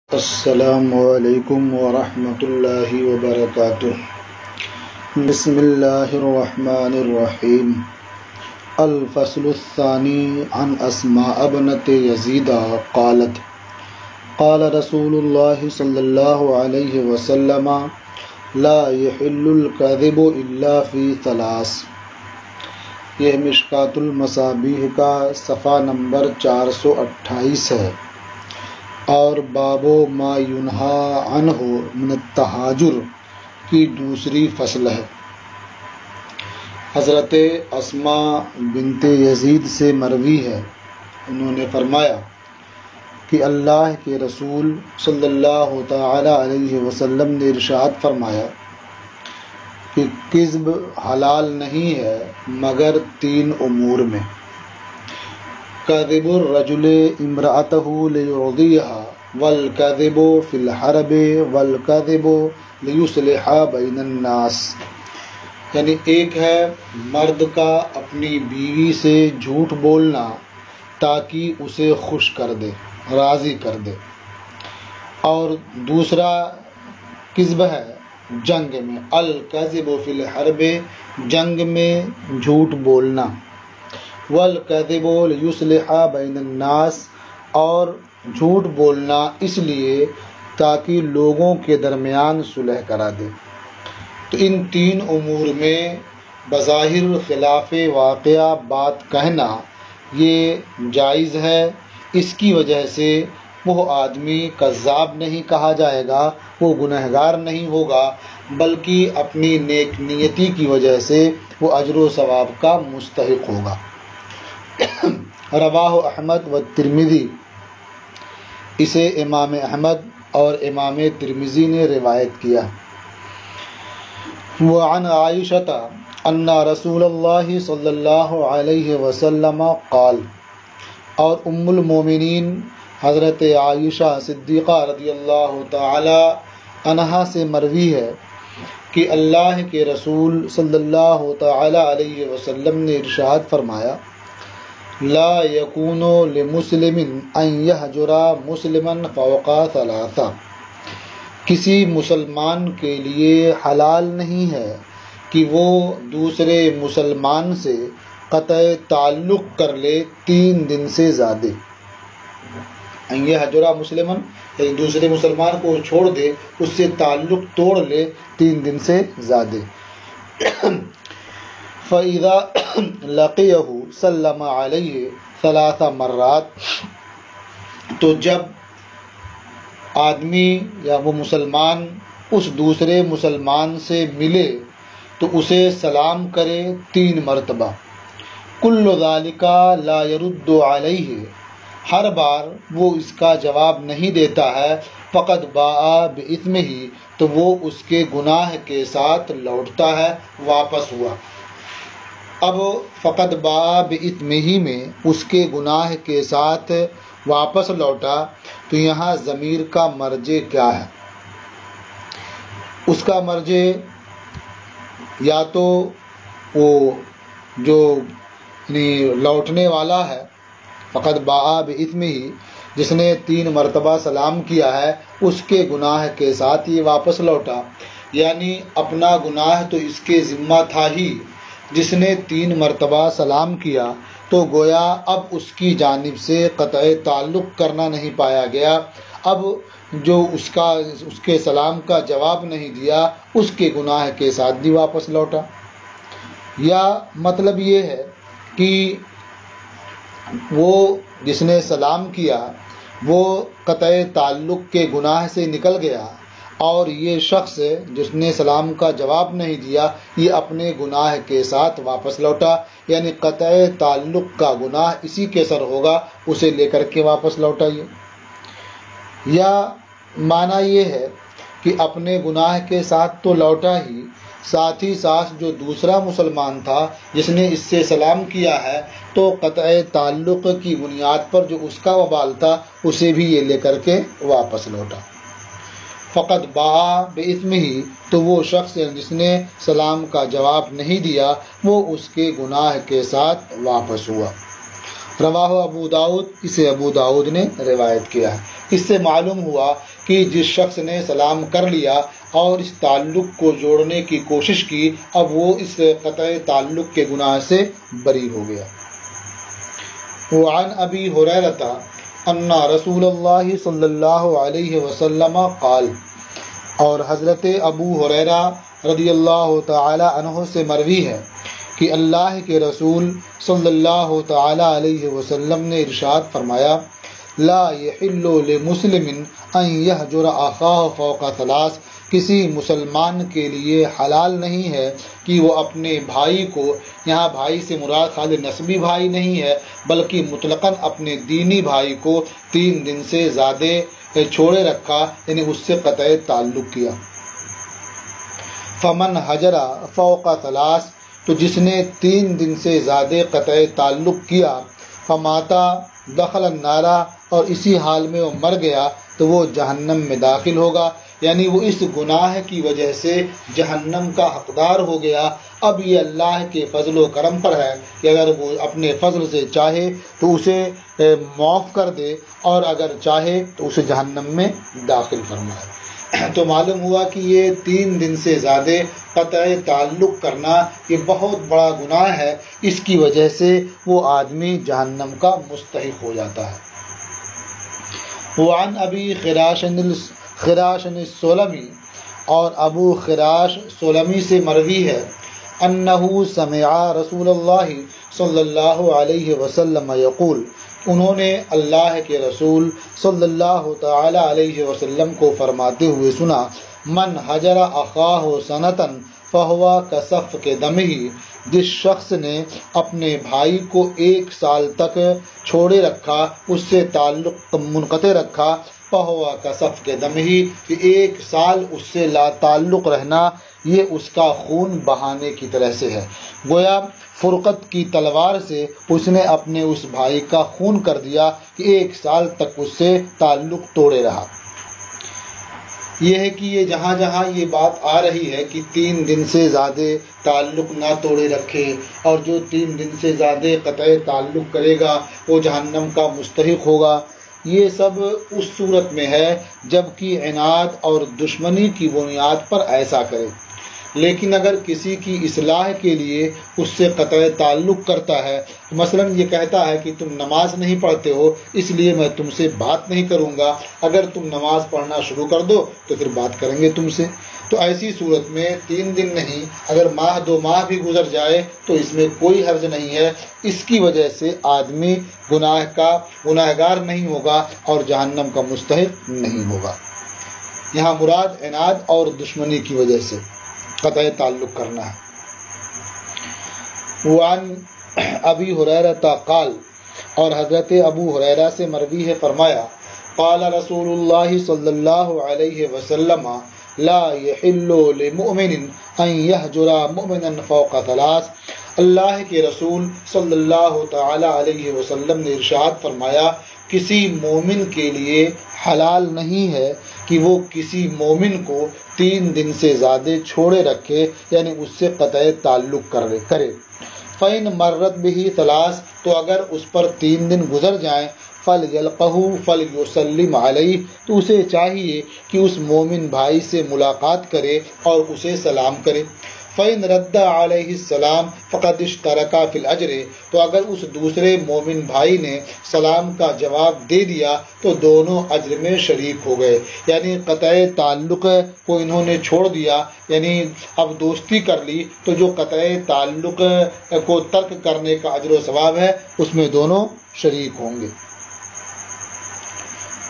السلام علیکم ورحمۃ اللہ وبرکاتہ۔ بسم اللہ الرحمن الرحیم۔ الفصل الثانی عن اسماء بنت یزید قالت قال رسول اللہ صلی اللہ علیہ وسلم لا يحل الكذب الا فی ثلاث۔ یہ مشکاۃ المصابیح کا صفحہ نمبر 428 ہے اور باب ما ینہی عنہ من التحاجر کی دوسری فصل ہے۔ حضرت اسماء بنت یزید سے مروی ہے، انہوں نے فرمایا کہ اللہ کے رسول صلی اللہ تعالی علیہ وسلم نے ارشاد فرمایا کہ کذب حلال نہیں ہے مگر تین امور میں: کذب الرجل امرأتہ لیرضیہا، والکذب فی الحرب، والکذب لیصلح بین الناس۔ یعنی ایک ہے مرد کا اپنی بیوی سے جھوٹ بولنا تاکہ اسے خوش کر دے، راضی کر دے، اور دوسرا کذب ہے جنگ میں، الکذب فی الحرب، جنگ میں جھوٹ بولنا، والکذب لیصلح بین الناس، اور جھوٹ بولنا اس لیے تاکہ لوگوں کے درمیان صلح کرا دے۔ تو ان تین امور میں بظاہر خلاف واقعہ بات کہنا یہ جائز ہے، اس کی وجہ سے وہ آدمی کذاب نہیں کہا جائے گا، وہ گنہگار نہیں ہوگا، بلکہ اپنی نیک نیتی کی وجہ سے وہ اجر و ثواب کا مستحق ہوگا۔ رواہ احمد و ترمذی، اسے امام احمد اور امام ترمذی نے روایت کیا۔ وعن عائشہ ان رسول اللہ صلی اللہ علیہ وسلم قال، اور ام المومنین حضرت عائشہ صدیقہ رضی اللہ تعالی عنہا سے مروی ہے کہ اللہ کے رسول صلی اللہ تعالی علیہ وسلم نے ارشاد فرمایا: لا یکون لمسلم ان یہجر مسلما فوق ثلاثہ۔ کسی مسلمان کے لیے حلال نہیں ہے کہ وہ دوسرے مسلمان سے قطع تعلق کر لے 3 دن سے زیادہ۔ ان یہجر مسلما، یعنی دوسرے مسلمان کو چھوڑ دے، اس سے تعلق توڑ لے 3 دن سے زیادہ۔ فَإِذَا لَقِيَهُ سَلَّمَ عَلَيْهِ 3 مرات، تو جب آدمی یا وہ مسلمان اس دوسرے مسلمان سے ملے تو اسے سلام کرے 3 مرتبہ۔ كُلُّ ذَلِكَ لَا يَرُدُّ عَلَيْهِ، ہر بار وہ اس کا جواب نہیں دیتا ہے، فَقَدْ بَاءَ بِإِثْمِهِ، تو وہ اس کے گناہ کے ساتھ لوٹتا ہے، واپس ہوا۔ اب فقط باء بِإِثْمِهِ میں اس کے گناہ کے ساتھ واپس لوٹا، تو یہاں ضمیر کا مرجع کیا ہے؟ اس کا مرجع یا تو وہ جو لوٹنے والا ہے، فقط باء بِإِثْمِهِ، جس نے 3 مرتبہ سلام کیا ہے، اس کے گناہ کے ساتھ یہ واپس لوٹا، یعنی اپنا گناہ تو اس کے ذمہ تھا ہی، جس نے 3 مرتبہ سلام کیا، تو گویا اب اس کی جانب سے قطع تعلق کرنا نہیں پایا گیا، اب جو اس کے سلام کا جواب نہیں دیا، اس کے گناہ کے ساتھ بھی واپس لوٹا۔ یا مطلب یہ ہے کہ وہ جس نے سلام کیا وہ قطع تعلق کے گناہ سے نکل گیا، اور یہ شخص جس نے سلام کا جواب نہیں دیا یہ اپنے گناہ کے ساتھ واپس لوٹا، یعنی قطع تعلق کا گناہ اسی کے سر ہوگا، اسے لے کر کے واپس لوٹا۔ یا معنی یہ ہے کہ اپنے گناہ کے ساتھ تو لوٹا ہی، ساتھ ہی ساتھ جو دوسرا مسلمان تھا جس نے اس سے سلام کیا ہے، تو قطع تعلق کی بنیاد پر جو اس کا وبال تھا اسے بھی یہ لے کر کے واپس لوٹا۔ فقط باء بِإِثْمِهِ، تو وہ شخص جس نے سلام کا جواب نہیں دیا وہ اس کے گناہ کے ساتھ واپس ہوا۔ رواہ ابو داؤد، اسے ابو داؤد نے روایت کیا ہے۔ اس سے معلوم ہوا کہ جس شخص نے سلام کر لیا اور اس تعلق کو جوڑنے کی کوشش کی اب وہ اس قطع تعلق کے گناہ سے بری ہو گیا۔ وعن ابی ہریرہ ان رسول اللہ صلی اللہ علیہ وسلم قال، اور حضرت ابو ہریرہ رضی اللہ تعالی عنہ سے مروی ہے کہ اللہ کے رسول صلی اللہ تعالی علیہ وسلم نے ارشاد فرمایا، لا یحل لمسلم ان یہجر اخاہ فوق ثلاث، کسی مسلمان کے لیے حلال نہیں ہے کہ وہ اپنے بھائی کو، یہاں بھائی سے مراد خالی نسبی بھائی نہیں ہے بلکہ مطلقاً اپنے دینی بھائی کو 3 دن سے زیادہ چھوڑے رکھا، یعنی اس سے قطع تعلق کیا۔ فمن حجر فوق ثلاث، تو جس نے 3 دن سے زیادہ قطع تعلق کیا، فماتا دخل النار، اور اسی حال میں وہ مر گیا تو وہ جہنم میں داخل ہوگا، یعنی وہ اس گناہ کی وجہ سے جہنم کا حقدار ہو گیا۔ اب یہ اللہ کے فضل و کرم پر ہے کہ اگر وہ اپنے فضل سے چاہے تو اسے معاف کر دے اور اگر چاہے تو اسے جہنم میں داخل فرمائے۔ تو معلوم ہوا کہ یہ 3 دن سے زیادہ قطع تعلق کرنا یہ بہت بڑا گناہ ہے، اس کی وجہ سے وہ آدمی جہنم کا مستحق ہو جاتا ہے۔ وعن ابی خراش السلمی، اور ابو خراش سلمی سے مروی ہے، انہو سمع رسول اللہ صلی اللہ علیہ وسلم یقول، انہوں نے اللہ کے رسول صلی اللہ تعالی علیہ وسلم کو فرماتے ہوئے سنا، من حجر اخاہ سنتن فہو کسفک دمہ، جس شخص نے اپنے بھائی کو 1 سال تک چھوڑے رکھا، اس سے تعلق منقطع رکھا، فہو کسفک دمہ، کہ 1 سال اس سے لا تعلق رہنا یہ اس کا خون بہانے کی طرح سے ہے، گویا فرقت کی تلوار سے اس نے اپنے اس بھائی کا خون کر دیا کہ 1 سال تک اس سے تعلق توڑے رہا۔ یہ ہے کہ یہ جہاں جہاں یہ بات آ رہی ہے کہ 3 دن سے زیادہ تعلق نہ توڑے رکھے اور جو 3 دن سے زیادہ قطع تعلق کرے گا وہ جہنم کا مستحق ہوگا، یہ سب اس صورت میں ہے جب کہ عناد اور دشمنی کی بنیاد پر ایسا کرے، لیکن اگر کسی کی اصلاح کے لیے اس سے قطع تعلق کرتا ہے، مثلا یہ کہتا ہے کہ تم نماز نہیں پڑھتے ہو اس لیے میں تم سے بات نہیں کروں گا، اگر تم نماز پڑھنا شروع کر دو تو پھر بات کریں گے تم سے، تو ایسی صورت میں 3 دن نہیں، اگر ماہ 2 ماہ بھی گزر جائے تو اس میں کوئی حرج نہیں ہے، اس کی وجہ سے آدمی گناہگار نہیں ہوگا اور جہنم کا مستحق نہیں ہوگا۔ یہاں مراد عناد اور دشمنی کی وجہ سے قطع تعلق کرنا ہے۔ وعن ابی ہریرہ قال، اور حضرت ابو ہریرہ سے مروی ہے فرمایا، قال رسول اللہ صلی اللہ علیہ وسلم، لا یحل لمؤمن ان یہجر مؤمنا فوق ثلاث، اللہ کے رسول صلی اللہ تعالی علیہ وسلم نے ارشاد فرمایا، کسی مومن کے لیے حلال نہیں ہے کہ وہ کسی مومن کو 3 دن سے زیادہ چھوڑے رکھے، یعنی اس سے قطع تعلق کرے۔ فَإِن مَرَّتْ بِهِ ثَلَاث، تو اگر اس پر 3 دن گزر جائیں، فَلْيَلْقَهُ فَلْيُسَلِّمْ عَلَيْهِ، تو اسے چاہیے کہ اس مومن بھائی سے ملاقات کرے اور اسے سلام کرے۔ فَإِن رَدَّ عَلَيْهِ السَّلَامَ فَقَدْ اشْتَرَكَ فِي الْأَجْرِ، تو اگر اس دوسرے مومن بھائی نے سلام کا جواب دے دیا تو دونوں اجر میں شریک ہو گئے، یعنی قطع تعلق کو انہوں نے چھوڑ دیا، یعنی اب دوستی کر لی تو جو قطع تعلق کو ترک کرنے کا اجر و ثواب ہے اس میں دونوں شریک ہوں گے۔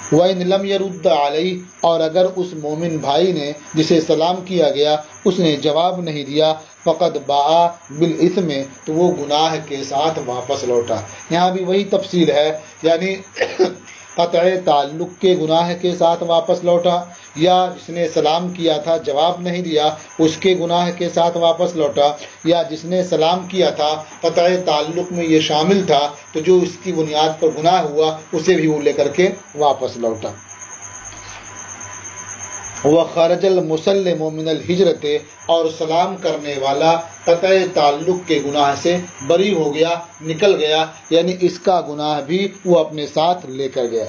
وَإِن لَمْ يَرُدَّ عَلَيْهِ، اور اگر اس مومن بھائی نے جسے سلام کیا گیا اس نے جواب نہیں دیا، فقد باء بالإثم، تو وہ گناہ کے ساتھ واپس لوٹا۔ یہاں بھی وہی تفصیل ہے، یعنی قطع تعلق کے گناہ کے ساتھ واپس لوٹا، یا جس نے سلام کیا تھا جواب نہیں دیا اس کے گناہ کے ساتھ واپس لوٹا، یا جس نے سلام کیا تھا قطع تعلق میں یہ شامل تھا تو جو اس کی بنیاد پر گناہ ہوا اسے بھی وہ لے کر کے واپس لوٹا۔ وَخَرَجَ الْمُسَلِّمُ مِنَ الْحِجْرَةِ، اور سلام کرنے والا قطع تعلق کے گناہ سے بری ہو گیا، نکل گیا، یعنی اس کا گناہ بھی وہ اپنے ساتھ لے کر گیا۔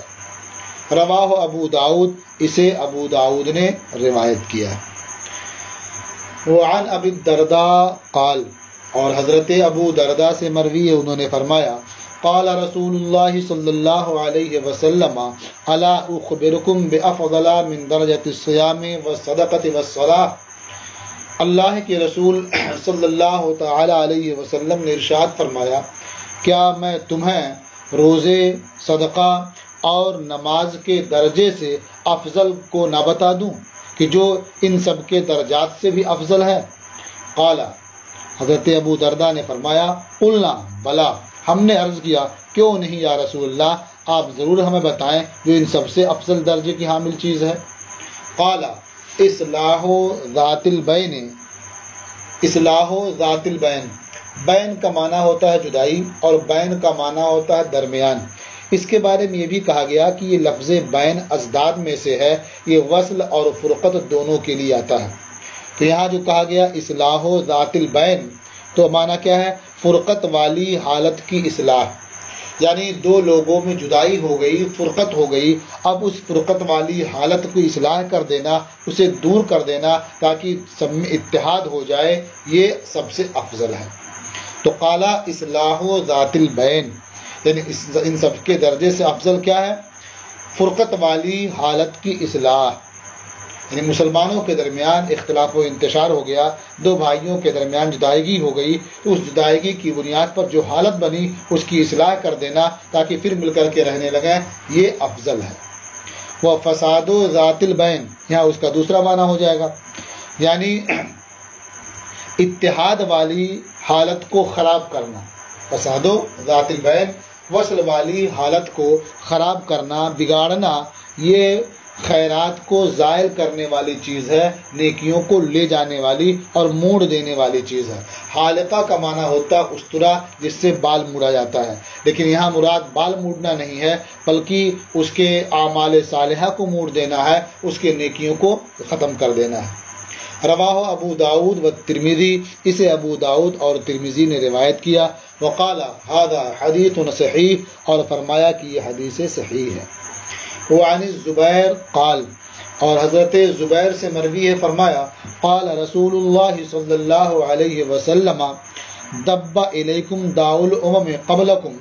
رواہ ابو داؤد، اسے ابو داؤد نے روایت کیا۔ وعن ابی الدرداء قال، اور حضرت ابو درداء سے مروی ہے، انہوں نے فرمایا قال رسول اللہ صلی اللہ علیہ وسلم الا اخبرکم بافضل من درجۃ الصیام والصدقۃ والصلاۃ، اللہ کے رسول صلی اللہ تعالی علیہ وسلم نے ارشاد فرمایا، کیا میں تمہیں روزے، صدقہ اور نماز کے درجے سے افضل کو نہ بتا دوں کہ جو ان سب کے درجات سے بھی افضل ہے؟ قال، حضرت ابو درداء نے فرمایا قلنا بلا، ہم نے عرض کیا کیوں نہیں یا رسول اللہ، آپ ضرور ہمیں بتائیں جو ان سب سے افضل درجے کی حامل چیز ہے۔ قال اصلاح ذات البین، اصلاح ذات البین، بین کا معنی ہوتا ہے جدائی اور بین کا معنی ہوتا ہے درمیان۔ اس کے بارے میں یہ بھی کہا گیا کہ یہ لفظ بین ازداد میں سے ہے، یہ وصل اور فرقت دونوں کے لیے آتا ہے۔ تو یہاں جو کہا گیا اصلاح ذات البین، تو معنی کیا ہے؟ فرقت والی حالت کی اصلاح، یعنی دو لوگوں میں جدائی ہو گئی، فرقت ہو گئی، اب اس فرقت والی حالت کو اصلاح کر دینا، اسے دور کر دینا تاکہ سب میں اتحاد ہو جائے، یہ سب سے افضل ہے۔ تو قال اصلاح ذات البین، یعنی ان سب کے درجے سے افضل کیا ہے؟ فرقت والی حالت کی اصلاح، یعنی مسلمانوں کے درمیان اختلاف و انتشار ہو گیا، دو بھائیوں کے درمیان جدائیگی ہو گئی، تو اس جدائیگی کی بنیاد پر جو حالت بنی اس کی اصلاح کر دینا تاکہ پھر مل کر کے رہنے لگیں، یہ افضل ہے۔ وہ فساد و ذات البین، یہاں اس کا دوسرا معنی ہو جائے گا، یعنی اتحاد والی حالت کو خراب کرنا۔ فساد و ذات البین، وصل والی حالت کو خراب کرنا، بگاڑنا، یہ خیرات کو زائل کرنے والی چیز ہے، نیکیوں کو لے جانے والی اور موڑ دینے والی چیز ہے۔ حالقہ کا معنی ہوتا ہے استرا، جس سے بال موڑا جاتا ہے، لیکن یہاں مراد بال موڑنا نہیں ہے، بلکہ اس کے اعمال صالحہ کو موڑ دینا ہے، اس کے نیکیوں کو ختم کر دینا ہے۔ رواہ ابو داؤد و ترمذی، اسے ابو داؤد اور ترمذی نے روایت کیا۔ وقال هذا حدیث صحیح، اور فرمایا کہ یہ حدیث صحیح ہے۔ وعن الزبیر قال، اور حضرت زبیر سے مروی ہے، فرمایا قال رسول اللہ صلی اللہ علیہ وسلم دب الیکم داء الامم قبلکم،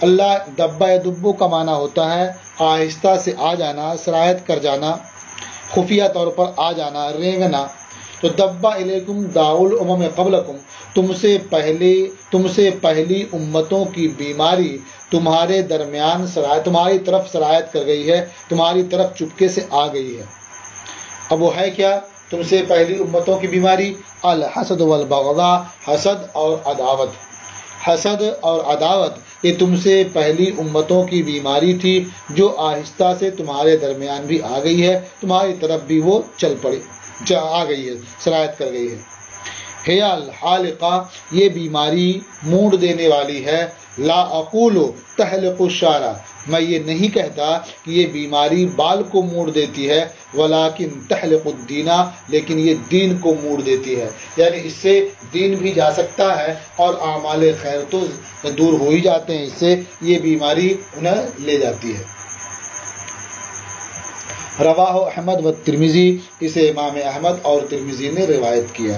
اللہ دبا دبو کا معنی ہوتا ہے آہستہ سے آ جانا، سرایت کر جانا، خفیہ طور پر آ جانا، رینگنا۔ تو دبا الیکم داء الامم قبلکم، تم سے پہلی امتوں کی بیماری تمہارے درمیان تمہاری طرف سرایت کر گئی ہے، تمہاری طرف چپکے سے آ گئی ہے۔ اب وہ ہے کیا تم سے پہلی امتوں کی بیماری؟ الحسد والبغضاء، حسد اور عداوت۔ حسد اور عداوت یہ تم سے پہلی امتوں کی بیماری تھی، جو آہستہ سے تمہارے درمیان بھی آ گئی ہے، تمہاری طرف بھی وہ آ گئی ہے، سرایت کر گئی ہے۔ ہے الحالقہ، یہ بیماری موڑ دینے والی ہے۔ لا اقول تحلق الشعر، میں یہ نہیں کہتا کہ یہ بیماری بال کو موڑ دیتی ہے، ولیکن تحلق الدین، لیکن یہ دین کو موڑ دیتی ہے، یعنی اس سے دین بھی جا سکتا ہے اور اعمال خیر تو دور ہو ہی جاتے ہیں، اس سے یہ بیماری انہیں لے جاتی ہے۔ رواہ احمد و ترمذی، اسے امام احمد اور ترمذی نے روایت کیا۔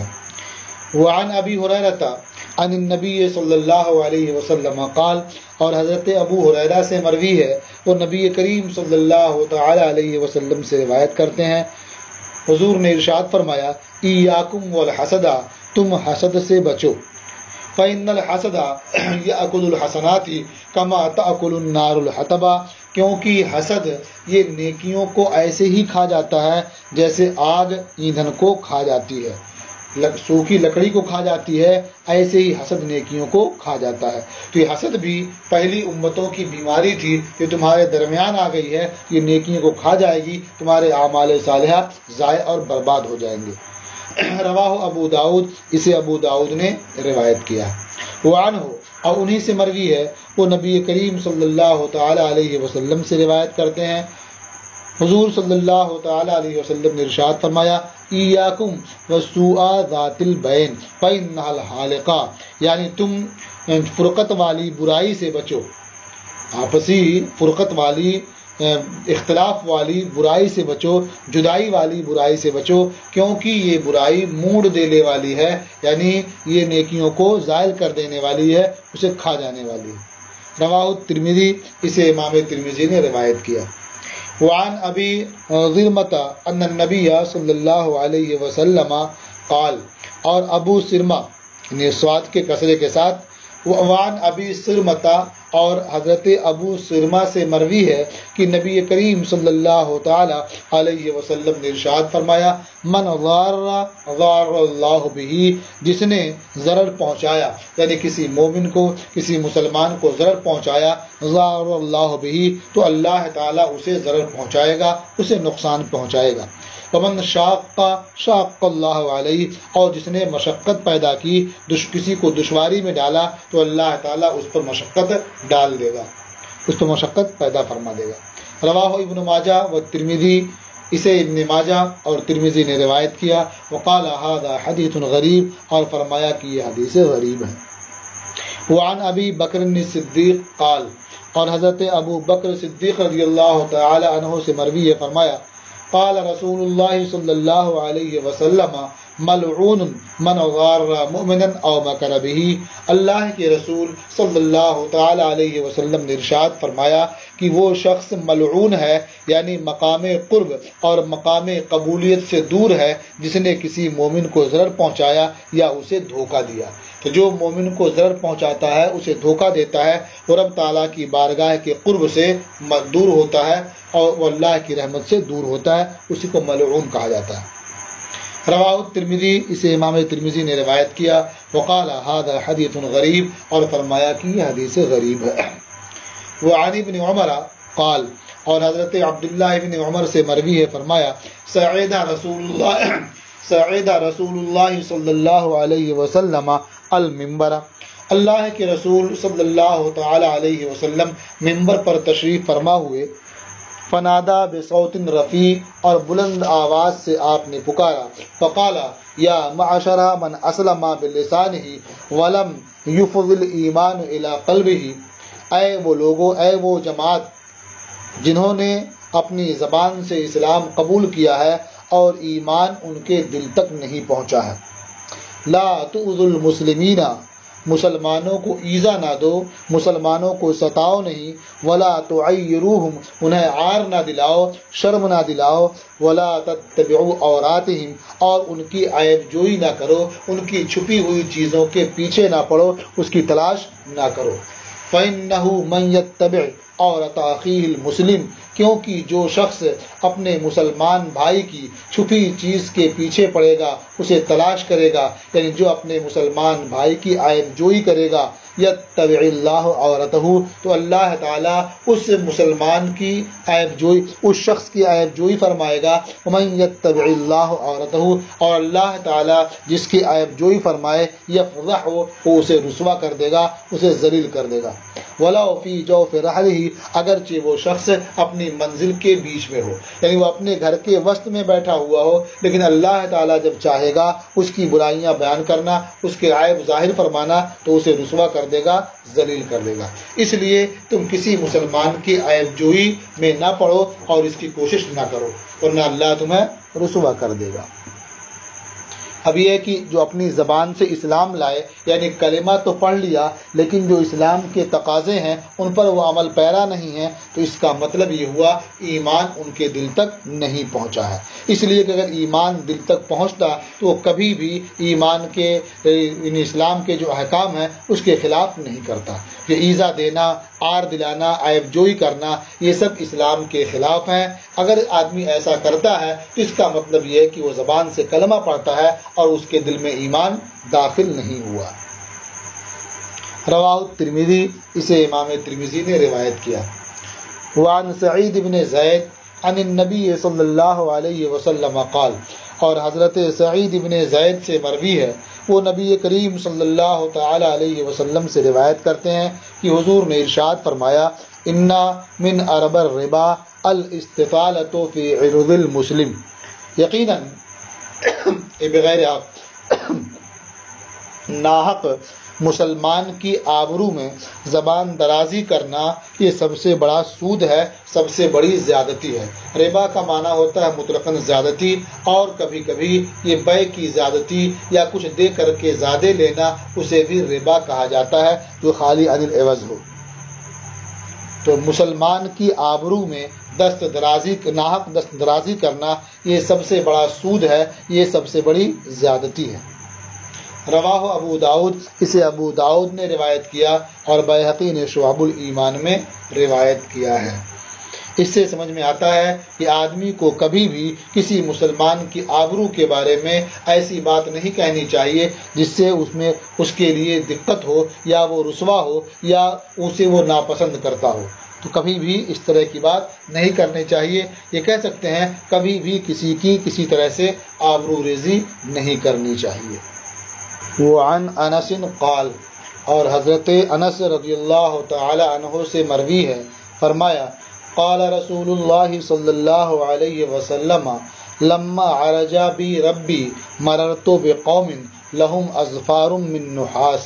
وعن ابی ہریرہ عن النبی صلی اللہ علیہ وسلم قال، اور حضرت ابو ہریرہ سے مروی ہے، وہ نبی کریم صلی اللہ تعالی علیہ وسلم سے روایت کرتے ہیں، حضور نے ارشاد فرمایا ایاکم والحسد، تم حسد سے بچو، فإن الحسد یأکل الحسنات کما تأکل النار الحطب، کیونکہ حسد یہ نیکیوں کو ایسے ہی کھا جاتا ہے جیسے آگ ایندھن کو کھا جاتی ہے، سوکھی لکڑی کو کھا جاتی ہے، ایسے ہی حسد نیکیوں کو کھا جاتا ہے۔ تو یہ حسد بھی پہلی امتوں کی بیماری تھی، یہ تمہارے درمیان آ گئی ہے، یہ نیکیوں کو کھا جائے گی، تمہارے اعمال صالحہ ضائع اور برباد ہو جائیں گے۔ رواہ ابو داؤد، اسے ابو داؤد نے روایت کیا۔ وعنہ، اور انہی سے مروی ہے، وہ نبی کریم صلی اللہ تعالی علیہ وسلم سے روایت کرتے ہیں، حضور صلی اللہ تعالی علیہ وسلم نے ارشاد فرمایا ایاکم وسوء ذات البین فإنها الحالقہ، یعنی تم فرقت والی برائی سے بچو، آپسی فرقت والی اختلاف والی برائی سے بچو، جدائی والی برائی سے بچو، کیونکہ یہ برائی موڑ دینے والی ہے، یعنی یہ نیکیوں کو زائل کر دینے والی ہے، اسے کھا جانے والی ہے۔ رواہ الترمذی، اسے امام ترمذی نے روایت کیا۔ وعن ابی ضرمۃ ان النبی صلی اللہ علیہ وسلم قال، اور ابو سرمہ یعنی سواد کے کسرے کے ساتھ، وعن ابی سرمۃ، اور حضرت ابو سرمہ سے مروی ہے کہ نبی کریم صلی اللہ تعالی علیہ وسلم نے ارشاد فرمایا، من ضار ضار اللہ بہ، جس نے ضرر پہنچایا یعنی کسی مومن کو، کسی مسلمان کو ضرر پہنچایا، ضار اللہ بہ، تو اللہ تعالیٰ اسے ضرر پہنچائے گا، اسے نقصان پہنچائے گا۔ ومن شاق شاق اللہ علیہ، اور جس نے مشقت پیدا کی، کسی کو دشواری میں ڈالا، تو اللہ تعالیٰ اس پر مشقت ڈال دے گا، اس پر مشقت پیدا فرما دے گا۔ رواہ ابن ماجہ و ترمذی، اسے ابن ماجہ اور ترمذی نے روایت کیا۔ وقال ھذا حدیث غریب، اور فرمایا کہ یہ حدیث غریب ہے۔ وعن ابی بکر الصدیق قال، اور حضرت ابو بکر صدیق رضی اللہ تعالی عنہ سے مروی ہے، فرمایا، قال رسول اللہ صلی اللہ علیہ وسلم، ملعون من غار مؤمنا او مکر بہ، اللہ کے رسول صلی اللہ تعالی علیہ وسلم نے ارشاد فرمایا کہ وہ شخص ملعون ہے، یعنی مقام قرب اور مقام قبولیت سے دور ہے، جس نے کسی مومن کو ضرر پہنچایا یا اسے دھوکہ دیا۔ تو جو مومن کو ضرر پہنچاتا ہے، اسے دھوکہ دیتا ہے، وہ رب تعالیٰ کی بارگاہ کے قرب سے دور ہوتا ہے اور وہ اللہ کی رحمت سے دور ہوتا ہے، اسی کو ملعون کہا جاتا ہے۔ رواہ الترمذی، اسے امام ترمذی نے روایت کیا۔ وقال ھذا حدیث غریب، اور فرمایا کہ یہ حدیث غریب ہے۔ وعن ابن عمر قال، اور حضرت عبداللہ ابن عمر سے مروی ہے، فرمایا، صعد رسول اللہ صلی اللہ علیہ وسلم المنبر، اللہ کے رسول صلی اللہ تعالی علیہ وسلم منبر پر تشریف فرما ہوئے، فنادا بصوت رفیع، اور بلند آواز سے آپ نے پکارا، فقال یا معشر من اسلم بلسانہ ولم یفض الایمان الی قلبہ، اے وہ لوگوں، اے وہ جماعت جنہوں نے اپنی زبان سے اسلام قبول کیا ہے اور ایمان ان کے دل تک نہیں پہنچا ہے، لا تؤذوا المسلمین، مسلمانوں کو ایذا نہ دو، مسلمانوں کو ستاؤ نہیں، ولا تعیروہم، انہیں عار نہ دلاؤ، شرم نہ دلاؤ، ولا تتبعوا عوراتہم، اور ان کی عیب جوئی نہ کرو، ان کی چھپی ہوئی چیزوں کے پیچھے نہ پڑو، اس کی تلاش نہ کرو۔ فإنہ من یتبع عورت اخیہ المسلم، کیونکہ جو شخص اپنے مسلمان بھائی کی چھپی چیز کے پیچھے پڑے گا، اسے تلاش کرے گا، یعنی جو اپنے مسلمان بھائی کی عیب جوئی کرے گا، یتبع اللہ عورتہ، تو اللہ تعالیٰ اس مسلمان کی عیب جوئی، اس شخص کی عیب جوئی فرمائے گا۔ ومن یتبع اللہ عورتہ، اور اللہ تعالیٰ جس کی عیب جوئی فرمائے، یفضحہ، وہ اسے رسوا کر دے گا، اسے ذلیل کر دے گا۔ ولو فی جوف رحلہ، اگرچہ وہ شخص اپنی منزل کے بیچ میں ہو، یعنی وہ اپنے گھر کے وسط میں بیٹھا ہوا ہو، لیکن اللہ تعالیٰ جب چاہے گا اس کی برائیاں بیان کرنا، اس کے عیب ظاہر فرمانا، تو اسے رسوا کر دے گا، ذلیل کر دے گا۔ اس لیے تم کسی مسلمان کی عیب جوئی میں نہ پڑو اور اس کی کوشش نہ کرو، ورنہ اللہ تمہیں رسوا کر دے گا۔ اب یہ کہ جو اپنی زبان سے اسلام لائے، یعنی کلمہ تو پڑھ لیا، لیکن جو اسلام کے تقاضے ہیں ان پر وہ عمل پیرا نہیں ہے، تو اس کا مطلب یہ ہوا ایمان ان کے دل تک نہیں پہنچا ہے۔ اس لیے کہ اگر ایمان دل تک پہنچتا تو وہ کبھی بھی ایمان کے اسلام کے جو احکام ہیں اس کے خلاف نہیں کرتا۔ کہ ایذا دینا، عار دلانا، عیب جوئی کرنا، یہ سب اسلام کے خلاف ہیں۔ اگر آدمی ایسا کرتا ہے تو اس کا مطلب یہ ہے کہ وہ زبان سے کلمہ پڑھتا ہے اور اس کے دل میں ایمان داخل نہیں ہوا۔ رواہ الترمذی، اسے امام ترمذی نے روایت کیا۔ وعن سعید بن زید عن النبی صلی اللہ علیہ وسلم قال، اور حضرت سعید بن زید سے مروی ہے، وہ نبی کریم صلی اللہ تعالی علیہ وسلم سے روایت کرتے ہیں کہ حضور نے ارشاد فرمایا، انا من ارب الربا الاستفالۃ فی عرض المسلم، یقیناً بغیر حق ناحق مسلمان کی آبرو میں زبان درازی کرنا یہ سب سے بڑا سود ہے، سب سے بڑی زیادتی ہے۔ ربا کا معنی ہوتا ہے مطلقاً زیادتی، اور کبھی کبھی یہ بے کی زیادتی یا کچھ دے کر کے زیادہ لینا، اسے بھی ربا کہا جاتا ہے جو خالی عن العوض ہو۔ تو مسلمان کی آبرو میں ناحق دست درازی کرنا یہ سب سے بڑا سود ہے، یہ سب سے بڑی زیادتی ہے۔ رواہ ابو داؤد، اسے ابو داؤد نے روایت کیا اور بیہقی نے شعب الایمان میں روایت کیا ہے۔ اس سے سمجھ میں آتا ہے کہ آدمی کو کبھی بھی کسی مسلمان کی آبرو کے بارے میں ایسی بات نہیں کہنی چاہیے جس سے اس کے لیے دقت ہو یا وہ رسوا ہو یا اسے وہ ناپسند کرتا ہو، تو کبھی بھی اس طرح کی بات نہیں کرنی چاہیے۔ یہ کہہ سکتے ہیں کبھی بھی کسی کی کسی طرح سے آبرو ریزی نہیں کرنی چاہیے۔ وعن انس قال، اور حضرت انس رضی اللہ تعالی عنہ سے مروی ہے، فرمایا قال رسول اللہ صلی اللہ علیہ وسلم لما عرج بی ربی مررت بقوم لہم اظفار من نحاس۔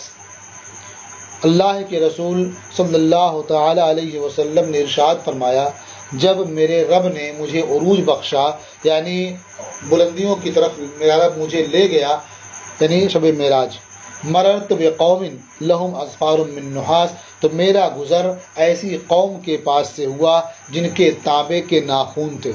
اللہ کے رسول صلی اللہ تعالی علیہ وسلم نے ارشاد فرمایا، جب میرے رب نے مجھے عروج بخشا، یعنی بلندیوں کی طرف میرا رب مجھے لے گیا، یعنی شب معراج، مررت بقوم لہم اظفار من نحاس، تو میرا گزر ایسی قوم کے پاس سے ہوا جن کے تانبے کے ناخن تھے،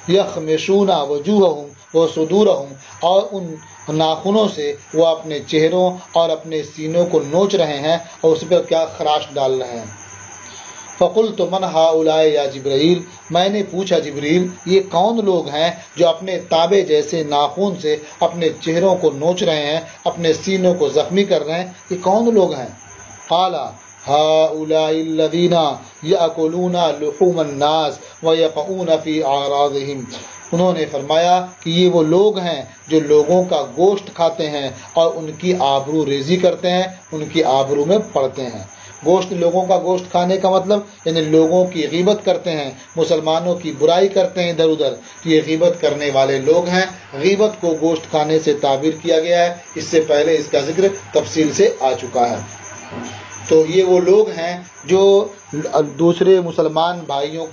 یخمشون وجوہہم وصدورہم، اور ان ناخنوں سے وہ اپنے چہروں اور اپنے سینوں کو نوچ رہے ہیں اور اس پر کیا خراش ڈال رہے ہیں۔ فقلت من ہؤلاء یا جبرائیل، میں نے پوچھا جبریل یہ کون لوگ ہیں جو اپنے تانبے جیسے ناخن سے اپنے چہروں کو نوچ رہے ہیں، اپنے سینوں کو زخمی کر رہے ہیں، یہ کون لوگ ہیں؟ قال ہؤلاء الذین یأکلون لحوم الناس ویقعون فی اعراضہم، انہوں نے فرمایا کہ یہ وہ لوگ ہیں جو لوگوں کا گوشت کھاتے ہیں اور ان کی آبرو ریزی کرتے ہیں، ان کی آبرو میں پڑتے ہیں۔ گوشت، لوگوں کا گوشت کھانے کا مطلب یعنی لوگوں کی غیبت کرتے ہیں، مسلمانوں کی برائی کرتے ہیں ادھر ادھر، یہ غیبت کرنے والے لوگ ہیں۔ غیبت کو گوشت کھانے سے تعبیر کیا گیا ہے، اس سے پہلے اس کا ذکر تفصیل سے آ چکا ہے۔ تو یہ وہ لوگ ہیں جو دوسرے مسلمان بھائیوں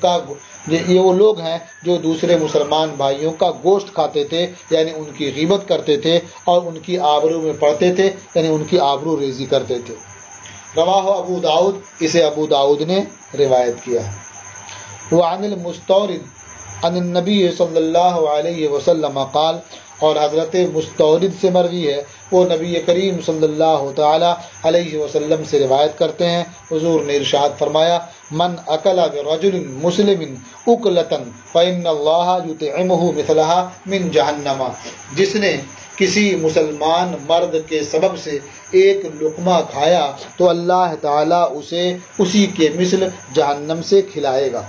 کا گوشت کھاتے تھے، یعنی ان کی غیبت کرتے تھے اور ان کی آبرو میں پڑتے تھے، یعنی ان کی آبرو ریزی کرتے تھے۔ رواہ ابو داؤد، اسے ابو داؤد نے روایت کیا ہے۔ وعن المستورد عن النبی صلی اللہ علیہ وسلم قال، اور حضرت مستورد سے مروی ہے، وہ نبی کریم صلی اللہ تعالی علیہ وسلم سے روایت کرتے ہیں، حضور نے ارشاد فرمایا من اکل برجل مسلم اکلۃ فإن اللہ یطعمہ مثلہا من جہنم، جس نے کسی مسلمان مرد کے سبب سے ایک لقمہ کھایا تو اللہ تعالیٰ اسے اسی کے مثل جہنم سے کھلائے گا۔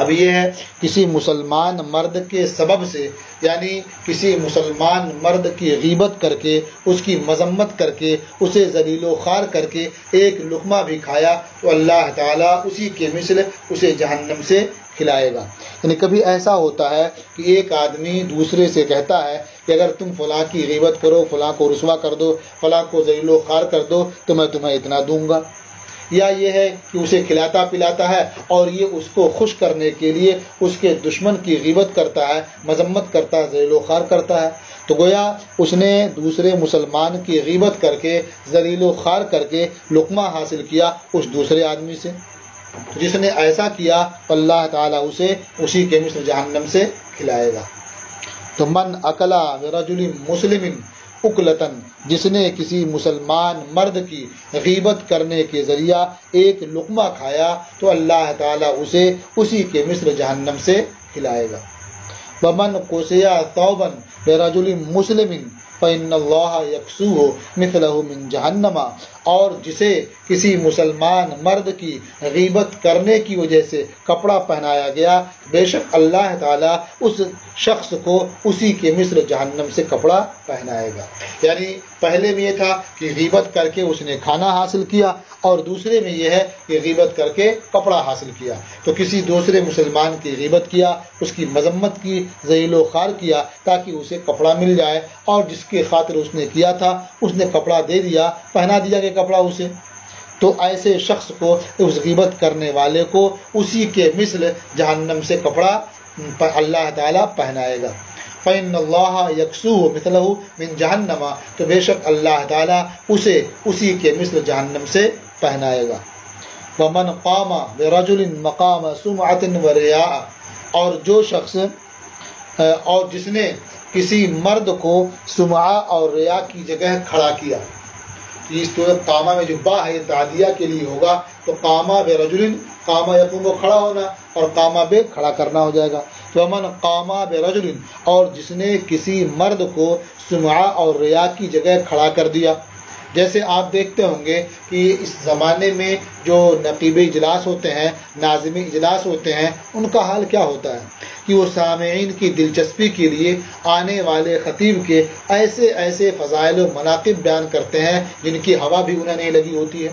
اب یہ ہے کسی مسلمان مرد کے سبب سے، یعنی کسی مسلمان مرد کی غیبت کر کے، اس کی مذمت کر کے، اسے ذلیل و خوار کر کے ایک لقمہ بھی کھایا تو اللہ تعالیٰ اسی کے مثل اسے جہنم سے کھلائے گا۔ یعنی کبھی ایسا ہوتا ہے کہ ایک آدمی دوسرے سے کہتا ہے کہ اگر تم فلاں کی غیبت کرو، فلاں کو رسوا کر دو، فلاں کو ذلیل و خوار کر دو تو میں تمہیں اتنا دوں گا۔ یا یہ ہے کہ اسے کھلاتا پلاتا ہے اور یہ اس کو خوش کرنے کے لیے اس کے دشمن کی غیبت کرتا ہے، مذمت کرتا ہے، ذلیل و خوار کرتا ہے، تو گویا اس نے دوسرے مسلمان کی غیبت کر کے، ذلیل و خوار کر کے لقمہ حاصل کیا اس دوسرے آدمی سے۔ جس نے ایسا کیا اللہ تعالیٰ اسے اسی کے مثل جہنم سے کھلائے گا۔ تو من اکلا برجل مسلم اکلتن، جس نے کسی مسلمان مرد کی غیبت کرنے کے ذریعہ ایک لقمہ کھایا تو اللہ تعالیٰ اسے اسی کے مثل جہنم سے کھلائے گا۔ ومن قسیا ثوبا برجل مسلم فإن اللہ یکسوہ مثلہ من جہنم، اور جسے کسی مسلمان مرد کی غیبت کرنے کی وجہ سے کپڑا پہنایا گیا، بے شک اللہ تعالیٰ اس شخص کو اسی کے مثل جہنم سے کپڑا پہنائے گا۔ یعنی پہلے میں یہ تھا کہ غیبت کر کے اس نے کھانا حاصل کیا، اور دوسرے میں یہ ہے کہ غیبت کر کے کپڑا حاصل کیا۔ تو کسی دوسرے مسلمان کی غیبت کیا، اس کی مذمت کی، ذلیل و خوار کیا تاکہ اسے کپڑا مل جائے، اور جس جس کی خاطر اس نے کیا تھا اس نے کپڑا دے دیا، پہنا دیا کہ کپڑا اسے، تو ایسے شخص کو، اس غیبت کرنے والے کو اسی کے مثل جہنم سے کپڑا اللہ تعالیٰ پہنائے گا۔ فَإِنَّ اللَّهَ يَكْسُوهُ مِثْلَهُ مِنْ جَهَنَّمَ، تو بے شک اللہ تعالیٰ اسے اسی کے مثل جہنم سے پہنائے گا۔ وَمَنْ قَامَ بِرَجُلٍ مَقَامَ سُمْعَةٍ وَرِيَاءٍ، اور جو شخص اور جس نے کسی مرد کو سمعہ اور ریا کی جگہ کھڑا کیا، اس صورت قامہ میں جو با ہے تعدیہ کے لیے ہوگا، تو قامہ برجل، قامہ یقوم کھڑا ہونا اور قامہ بے کھڑا کرنا ہو جائے گا۔ تو من قامہ برجل، اور جس نے کسی مرد کو سمعہ اور ریا کی جگہ کھڑا کر دیا۔ جیسے آپ دیکھتے ہوں گے کہ اس زمانے میں جو نقیب اجلاس ہوتے ہیں، ناظم اجلاس ہوتے ہیں، ان کا حال کیا ہوتا ہے کہ وہ سامعین کی دلچسپی کے لیے آنے والے خطیب کے ایسے ایسے فضائل و مناقب بیان کرتے ہیں جن کی ہوا بھی انہیں نہیں لگی ہوتی ہے۔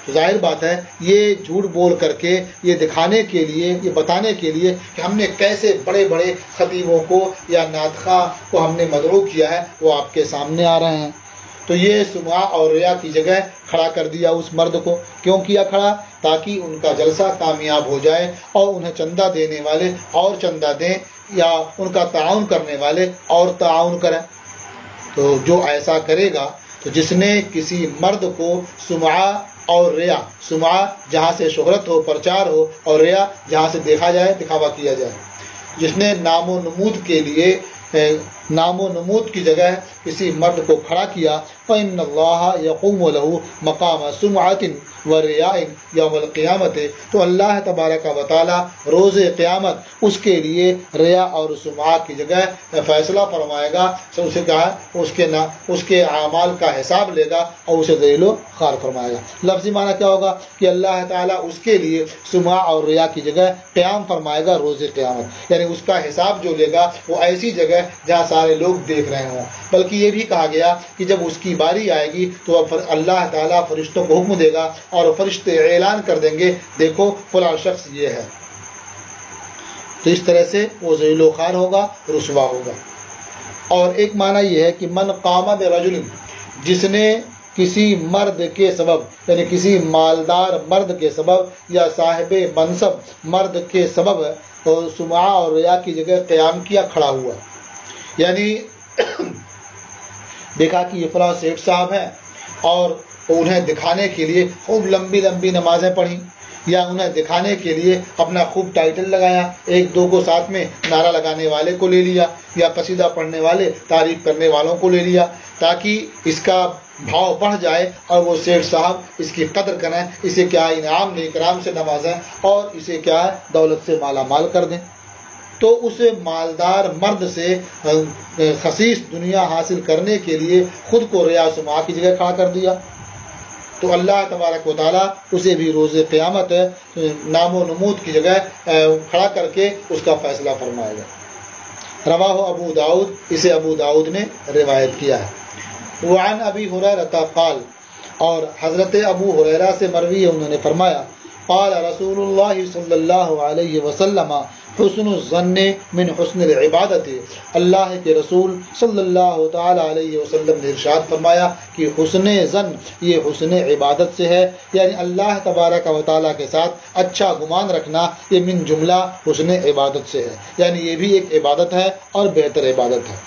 تو ظاہر بات ہے یہ جھوٹ بول کر کے یہ دکھانے کے لیے، یہ بتانے کے لیے کہ ہم نے کیسے بڑے بڑے خطیبوں کو یا نعت خواں کو ہم نے مدعو کیا ہے، وہ آپ کے سامنے آ رہے ہیں۔ تو یہ سمعہ اور ریا کی جگہ کھڑا کر دیا اس مرد کو۔ کیوں کیا کھڑا؟ تاکہ ان کا جلسہ کامیاب ہو جائے اور انہیں چندہ دینے والے اور چندہ دیں، یا ان کا تعاون کرنے والے اور تعاون کریں۔ تو جو ایسا کرے گا، تو جس نے کسی مرد کو سمعہ اور ریا، سمعہ جہاں سے شہرت ہو، پرچار ہو، اور ریا جہاں سے دیکھا جائے، دکھاوا کیا جائے، جس نے نام و نمود کے لیے، نام و نمود کی جگہ کسی مرد کو کھڑا کیا، فَإِنَّ اللَّهَ يَقُومُ لَهُ مَقَامَ سُمْعَةٍ وَرِيَاءٍ يَوْمَ الْقِيَامَةِ، تو اللہ تبارک و تعالیٰ روز قیامت اس کے لیے ریا اور سمعہ کی جگہ فیصلہ فرمائے گا۔ اسے کہا اس کے اعمال کا حساب لے گا اور اسے ذلیل و خوار فرمائے گا۔ لفظی معنی کیا ہوگا کہ اللہ تعالیٰ اس کے لیے سمعہ اور ریا کی جگہ قیام فرمائے گا روز قیامت، یعنی اس کا حساب جو لے گا وہ ایسی جگہ جہاں سارے لوگ دیکھ رہے ہوں۔ بلکہ یہ بھی کہا گیا کہ جب اس کی باری آئے گی تو اللہ تعالیٰ فرشتوں کو حکم دے گا اور فرشتے اعلان کر دیں گے، دیکھو فلاں شخص یہ ہے۔ تو اس طرح سے وہ ذلیل و خوار ہوگا، رسوا ہوگا۔ اور ایک معنی یہ ہے کہ من قام برجل، جس نے کسی مرد کے سبب، یعنی کسی مالدار مرد کے سبب یا صاحب منصب مرد کے سبب سمعہ اور ریا کی جگہ قیام کیا، کھڑا ہوا، یعنی دیکھا کہ یہ فلاں سیٹھ صاحب ہیں اور انہیں دکھانے کے لیے خوب لمبی لمبی نمازیں پڑھی، یا انہیں دکھانے کے لیے اپنا خوب ٹائٹل لگایا، ایک دو کو ساتھ میں نعرہ لگانے والے کو لے لیا، یا قصیدہ پڑھنے والے، تعریف کرنے والوں کو لے لیا، تاکہ اس کا بھاؤ بڑھ جائے اور وہ سیٹھ صاحب اس کی قدر کریں، اسے کیا انعام اکرام سے نوازیں اور اسے کیا دولت سے مالا مال کر دیں۔ تو اس مالدار مرد سے خسیس دنیا حاصل کرنے کے لیے خود کو ریا سمعہ کی جگہ کھڑا کر دیا، تو اللہ تبارک و تعالیٰ اسے بھی روز قیامت نام و نمود کی جگہ کھڑا کر کے اس کا فیصلہ فرمائے گا۔ رواہ ابو داؤد، اسے ابو داؤد نے روایت کیا ہے۔ وعن ابی ہریرہ قال، اور حضرت ابو ہریرہ سے مروی ہے، انہوں نے فرمایا قال رسول اللہ صلی اللہ علیہ وسلم حسن الظن من حسن العبادت، اللہ کے رسول صلی اللہ تعالی علیہ وسلم نے ارشاد فرمایا کہ حسن ظن یہ حسن عبادت سے ہے، یعنی اللہ تبارک و تعالیٰ کے ساتھ اچھا گمان رکھنا یہ من جملہ حسن عبادت سے ہے، یعنی یہ بھی ایک عبادت ہے اور بہتر عبادت ہے۔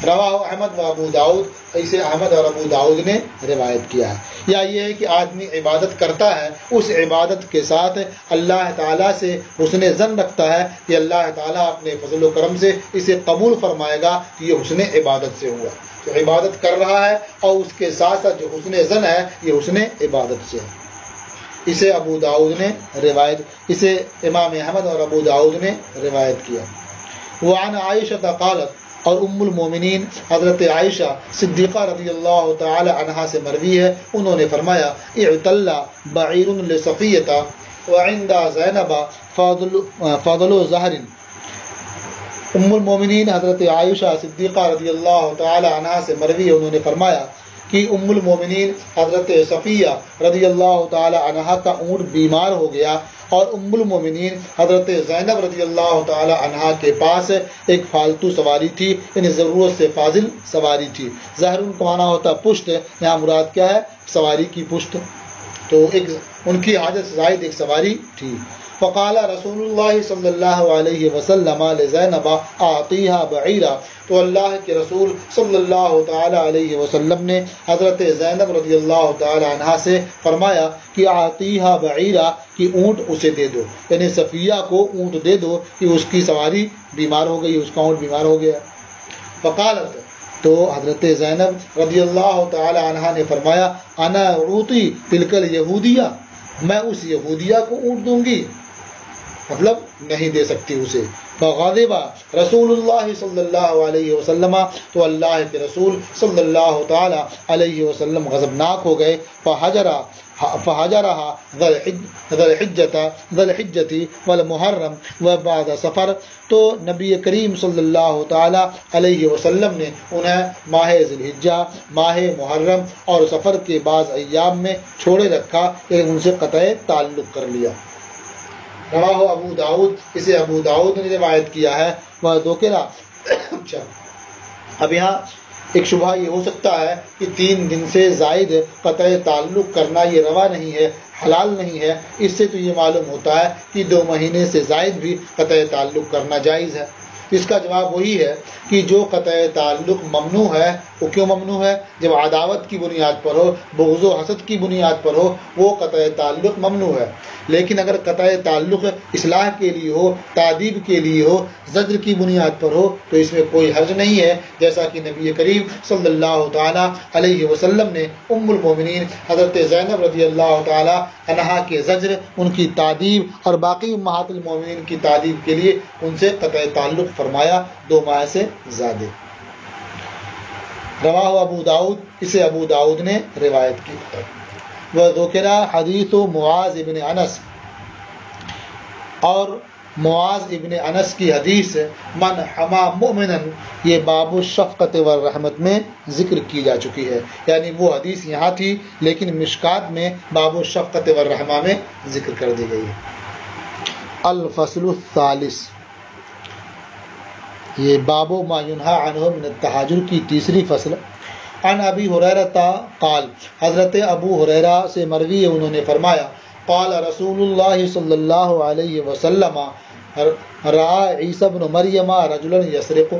رواہ احمد و ابو داؤد، اسے احمد اور ابو داؤد نے روایت کیا ہے۔ یا یہ ہے کہ آدمی عبادت کرتا ہے، اس عبادت کے ساتھ اللہ تعالیٰ سے حسن ظن رکھتا ہے کہ اللہ تعالیٰ اپنے فضل و کرم سے اسے قبول فرمائے گا کہ یہ حسن عبادت سے ہوا، تو عبادت کر رہا ہے اور اس کے ساتھ ساتھ جو حسن ظن ہے یہ حسن عبادت سے ہے۔ اسے ابو داؤد نے روایت، اسے امام احمد اور ابو داؤد نے روایت کیا۔ وعن عائشہ قالت، اور ام المومنین حضرت عائشہ صدیقہ رضی اللہ تعالی عنہا سے مروی ہے، انہوں نے فرمایا اعتل بعیر لصفیہ وعند زینب فضل ظہر۔ ام المومنین حضرت عائشہ صدیقہ رضی اللہ تعالی عنہا سے مروی ہے، انہوں نے فرمایا کہ ام المومنین حضرت صفیہ رضی اللہ تعالی عنہا کا اونٹ بیمار ہو گیا اور ام المومنین حضرت زینب رضی اللہ تعالی عنہا کے پاس ایک فالتو سواری تھی، یعنی ضرورت سے فاضل سواری تھی۔ ظاہر ان کا معنی ہوتا پشت، یہاں مراد کیا ہے؟ سواری کی پشت، تو ایک ان کی حاجت سے زائد ایک سواری تھی۔ فقال رسول اللہ صلی اللہ علیہ وسلم لزینب اعطیها بعیرا، تو اللہ کے رسول صلی اللہ تعالی علیہ وسلم نے حضرت زینب رضی اللہ تعالی عنہا سے فرمایا کہ اعطیها بعیرا، کہ اونٹ اسے دے دو، یعنی صفیہ کو اونٹ دے دو کہ اس کی سواری بیمار ہو گئی، اس کا اونٹ بیمار ہو گیا۔ فقالت، تو حضرت زینب رضی اللہ تعالی عنہا نے فرمایا انا اعطی تلک الیہودیہ، میں اس یہودیہ کو اونٹ دوں گی، مطلب نہیں دے سکتی اسے۔ فغضب رسول اللہ صلی اللہ علیہ وسلم، تو اللہ کے رسول صلی اللہ تعالی علیہ وسلم غضبناک ہو گئے۔ فحجرها ذی الحجۃ والمحرم وبعد سفر، تو نبی کریم صلی اللہ تعالی علیہ وسلم نے انہیں ماہ ذی الحجہ، ماہ محرم اور سفر کے بعض ایام میں چھوڑے رکھا، یعنی ان سے قطع تعلق کر لیا۔ رواہ ابو داؤد، اسے ابو داؤد نے روایت کیا ہے۔ وہ دوکرا، اچھا اب یہاں ایک شبہ یہ ہو سکتا ہے کہ 3 دن سے زائد قطع تعلق کرنا یہ روا نہیں ہے، حلال نہیں ہے۔ اس سے تو یہ معلوم ہوتا ہے کہ 2 مہینے سے زائد بھی قطع تعلق کرنا جائز ہے۔ اس کا جواب وہی ہے کہ جو قطع تعلق ممنوع ہے، وہ کیوں ممنوع ہے؟ جب عداوت کی بنیاد پر ہو، بغض و حسد کی بنیاد پر ہو، وہ قطع تعلق ممنوع ہے۔ لیکن اگر قطع تعلق اصلاح کے لیے ہو، تعدیب کے لیے ہو، زجر کی بنیاد پر ہو، تو اس میں کوئی حرج نہیں ہے، جیسا کہ نبی کریم صلی اللہ تعالی علیہ وسلم نے ام المومنین حضرت زینب رضی اللہ تعالی عنہا کے زجر، ان کی تعدیب اور باقی امہات المومنین کی تعدیب کے لیے ان سے قطع تعلق فرمایا 2 ماہ سے زیادہ۔ رواہ ابو داؤد، اسے ابو داؤد نے روایت کی۔ وذکر حدیث معاذ ابن انس، اور معاذ ابن انس کی حدیث من حما مؤمنا، یہ باب الشفقت والرحمت میں ذکر کی جا چکی ہے، یعنی وہ حدیث یہاں تھی لیکن مشکات میں باب الشفقت والرحمہ میں ذکر کر دی گئی ہے۔ الفصل الثالث، یہ باب ما ینہی عنہ من التحاجر کی تیسری فصل۔ عن ابی ہریرہ قال، حضرت ابو ہریرہ سے مروی ہے، انہوں نے فرمایا قال رسول اللہ صلی اللہ علیہ وسلم رأى عیسی بن مریم رجلا یسرق،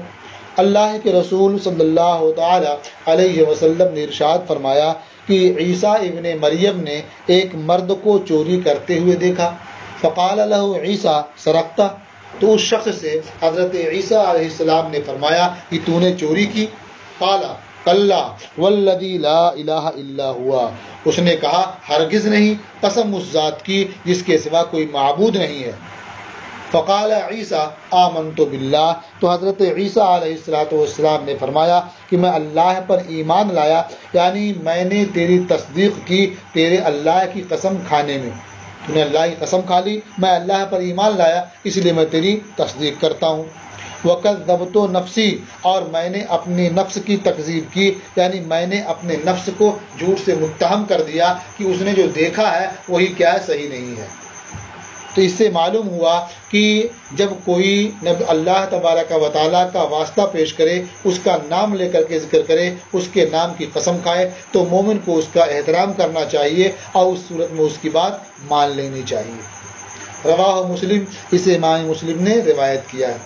اللہ کے رسول صلی اللہ تعالی علیہ وسلم نے ارشاد فرمایا کہ عیسیٰ ابن مریم نے ایک مرد کو چوری کرتے ہوئے دیکھا۔ فقال له عیسیٰ سرقت، تو اس شخص سے حضرت عیسیٰ علیہ السلام نے فرمایا کہ تو نے چوری کی؟ قال کلا والذی لا الہ الا ہوا، اس نے کہا ہرگز نہیں، قسم اس ذات کی جس کے سوا کوئی معبود نہیں ہے۔ فقال عیسیٰ آمنت باللہ، تو حضرت عیسیٰ علیہ السلام نے فرمایا کہ میں اللہ پر ایمان لایا، یعنی میں نے تیری تصدیق کی تیرے اللہ کی قسم کھانے میں، تو نے اللہ کی قسم کھا لی، میں اللہ پر ایمان لایا اس لیے میں تیری تصدیق کرتا ہوں۔ وَكَذَّبْتُ نَفْسِي، اور میں نے اپنے نفس کی تکذیب کی، یعنی میں نے اپنے نفس کو جھوٹ سے متہم کر دیا کہ اس نے جو دیکھا ہے وہی کیا ہے، صحیح نہیں ہے۔ تو اس سے معلوم ہوا کہ جب کوئی اللہ تبارک و تعالیٰ کا واسطہ پیش کرے، اس کا نام لے کر کے ذکر کرے، اس کے نام کی قسم کھائے، تو مومن کو اس کا احترام کرنا چاہیے اور اس صورت میں اس کی بات مان لینی چاہیے۔ رواہ مسلم، اسے امام مسلم نے روایت کیا ہے۔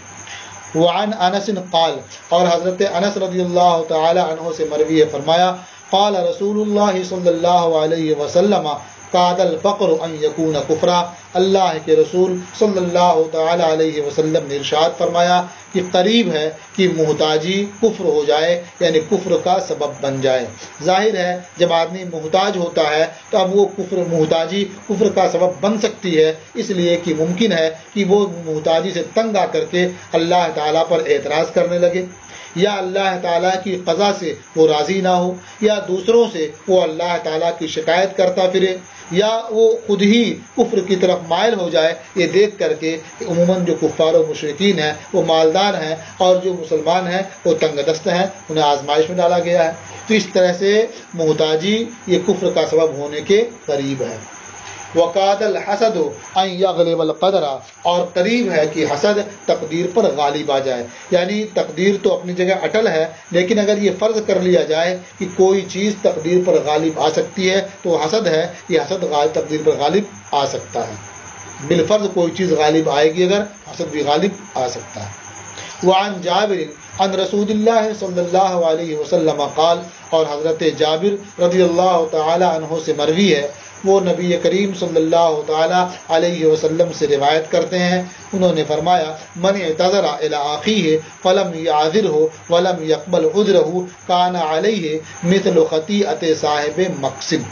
وعن انس قال، اور حضرت انس رضی اللہ تعالی عنہ سے مروی ہے، فرمایا قال رسول اللہ صلی اللہ علیہ وسلم قاد الفقر ان یکون کفرا، اللہ کے رسول صلی اللہ تعالی علیہ وسلم نے ارشاد فرمایا کہ قریب ہے کہ محتاجی کفر ہو جائے، یعنی کفر کا سبب بن جائے۔ ظاہر ہے جب آدمی محتاج ہوتا ہے تو اب وہ محتاجی کفر کا سبب بن سکتی ہے، اس لیے کہ ممکن ہے کہ وہ محتاجی سے تنگ آ کر کے اللہ تعالیٰ پر اعتراض کرنے لگے، یا اللہ تعالیٰ کی قضا سے وہ راضی نہ ہو، یا دوسروں سے وہ اللہ تعالیٰ کی شکایت کرتا پھرے، یا وہ خود ہی کفر کی طرف مائل ہو جائے، یہ دیکھ کر کے کہ عموماً جو کفار و مشرکین ہیں وہ مالدار ہیں اور جو مسلمان ہیں وہ تنگ دست ہیں، انہیں آزمائش میں ڈالا گیا ہے۔ تو اس طرح سے محتاجی یہ کفر کا سبب ہونے کے قریب ہے۔ وقاد الحسد ان یغلب القدر، اور قریب ہے کہ حسد تقدیر پر غالب آ جائے. یعنی تقدیر تو اپنی جگہ اٹل ہے، لیکن اگر یہ فرض کر لیا جائے کہ کوئی چیز تقدیر پر غالب آ سکتی ہے تو حسد ہے، یہ حسد تقدیر پر غالب آ سکتا ہے. بالفرض کوئی چیز غالب آئے گی اگر، حسد بھی غالب آ سکتا ہے. وعن جابر عن رسول اللہ صلی اللہ علیہ وسلم قال، اور حضرت جابر رضی اللہ تعالی عنہ سے مروی ہے، وہ نبی کریم صلی اللہ تعالی علیہ وسلم سے روایت کرتے ہیں، انہوں نے فرمایا من اعتذر الی اخیہ فلم یعذرہ ولم یقبل عذرہ کان علیہ مثل خطیئۃ صاحب مقسم.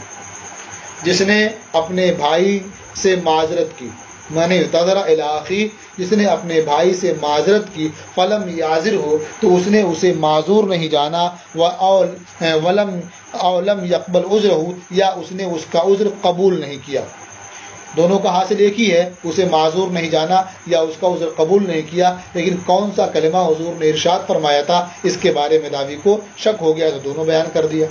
جس نے اپنے بھائی سے معذرت کی، من اعتذر الی اخیہ، جس نے اپنے بھائی سے معذرت کی، فلم یعذر ہو تو اس نے اسے معذور نہیں جانا، ولم یقبل عذر ہو، یا اس نے اس کا عذر قبول نہیں کیا. دونوں کا حاصل ایک ہی ہے، اسے معذور نہیں جانا یا اس کا عذر قبول نہیں کیا. لیکن کون سا کلمہ حضور نے ارشاد فرمایا تھا اس کے بارے میں راوی کو شک ہو گیا تو دونوں بیان کر دیا.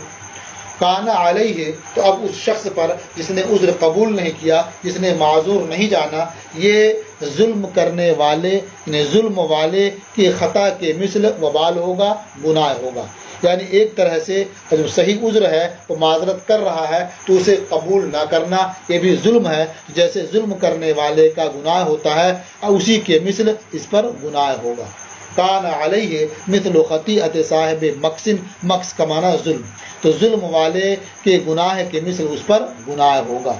کانا علیہ، تو اب اس شخص پر جس نے عذر قبول نہیں کیا، جس نے معذور نہیں جانا، یہ ظلم کرنے والے یعنی ظلم والے کی خطا کے مثل وبال ہوگا، گناہ ہوگا. یعنی ایک طرح سے جو صحیح عذر ہے وہ معذرت کر رہا ہے تو اسے قبول نہ کرنا یہ بھی ظلم ہے. جیسے ظلم کرنے والے کا گناہ ہوتا ہے اسی کے مثل اس پر گناہ ہوگا. کان علیہ مثل خطیئۃ صاحب مقسم، مقص کا معنی ظلم، تو ظلم والے کے گناہ کے مثل اس پر گناہ ہوگا.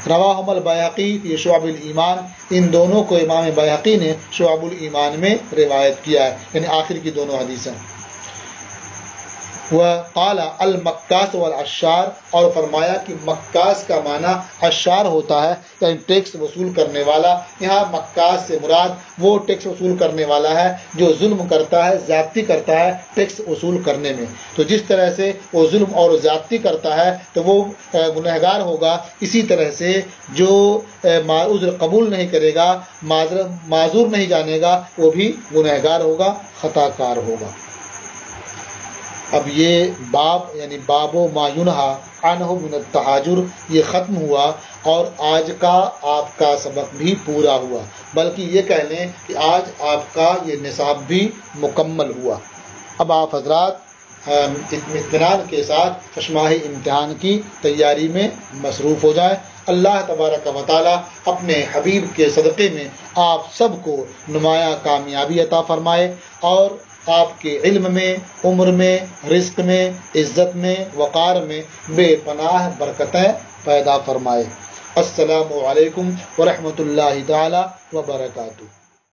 رواہم البیہقی فی شعب الایمان، ان دونوں کو امام بیہقی نے شعب الایمان میں روایت کیا ہے، یعنی آخر کی دونوں حدیثیں. وقال المکاس والعشار، اور فرمایا کہ مکاس کا معنی عشار ہوتا ہے یعنی ٹیکس وصول کرنے والا. یہاں مکاس سے مراد وہ ٹیکس وصول کرنے والا ہے جو ظلم کرتا ہے، زیادتی کرتا ہے ٹیکس وصول کرنے میں. تو جس طرح سے وہ ظلم اور زیادتی کرتا ہے تو وہ گنہگار ہوگا، اسی طرح سے جو عذر قبول نہیں کرے گا، معذور نہیں جانے گا، وہ بھی گنہگار ہوگا، خطا کار ہوگا. اب یہ باب یعنی باب ما ینہی عنہ من التحاجر یہ ختم ہوا، اور آج کا آپ کا سبق بھی پورا ہوا، بلکہ یہ کہہ لیں کہ آج آپ کا یہ نصاب بھی مکمل ہوا. اب آپ حضرات اطمینان کے ساتھ چشماہی امتحان کی تیاری میں مصروف ہو جائیں. اللہ تبارک و تعالی اپنے حبیب کے صدقے میں آپ سب کو نمایاں کامیابی عطا فرمائے، اور آپ کے علم میں، عمر میں، رزق میں، عزت میں، وقار میں بے پناہ برکتیں پیدا فرمائے. السلام علیکم ورحمۃ اللہ تعالی وبرکاتہ.